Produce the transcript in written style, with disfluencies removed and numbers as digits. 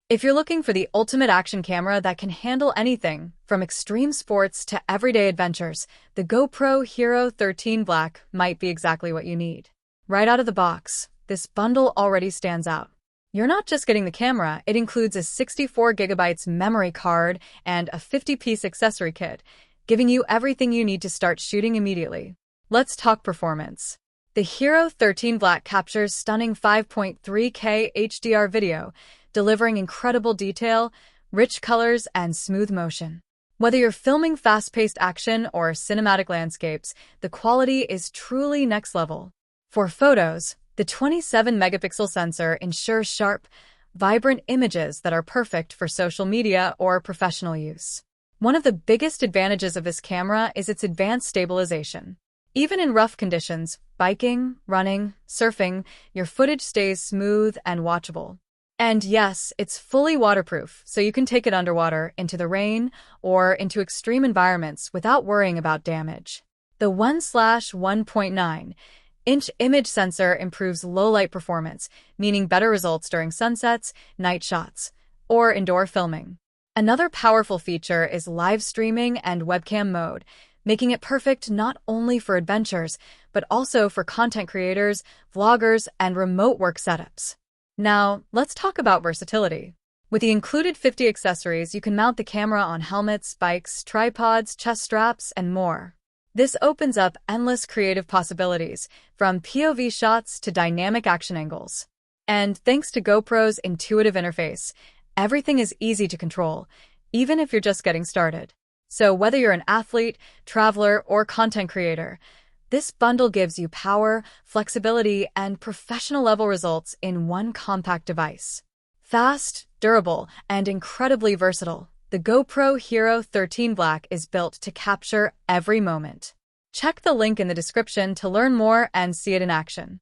If you're looking for the ultimate action camera that can handle anything, from extreme sports to everyday adventures, the GoPro HERO13 Black might be exactly what you need. Right out of the box, this bundle already stands out. You're not just getting the camera, it includes a 64GB memory card and a 50-piece accessory kit, giving you everything you need to start shooting immediately. Let's talk performance. The HERO13 Black captures stunning 5.3K HDR video, delivering incredible detail, rich colors, and smooth motion. Whether you're filming fast-paced action or cinematic landscapes, the quality is truly next level. For photos, the 27-megapixel sensor ensures sharp, vibrant images that are perfect for social media or professional use. One of the biggest advantages of this camera is its advanced stabilization. Even in rough conditions, biking, running, surfing, your footage stays smooth and watchable. And yes, it's fully waterproof, so you can take it underwater, into the rain, or into extreme environments without worrying about damage. The 1/1.9-inch image sensor improves low-light performance, meaning better results during sunsets, night shots, or indoor filming. Another powerful feature is live streaming and webcam mode, making it perfect not only for adventures, but also for content creators, vloggers, and remote work setups. Now, let's talk about versatility. With the included 50 accessories, you can mount the camera on helmets, bikes, tripods, chest straps, and more. This opens up endless creative possibilities, from POV shots to dynamic action angles. And thanks to GoPro's intuitive interface, everything is easy to control, even if you're just getting started. So whether you're an athlete, traveler, or content creator, this bundle gives you power, flexibility, and professional-level results in one compact device. Fast, durable, and incredibly versatile, the GoPro HERO13 Black is built to capture every moment. Check the link in the description to learn more and see it in action.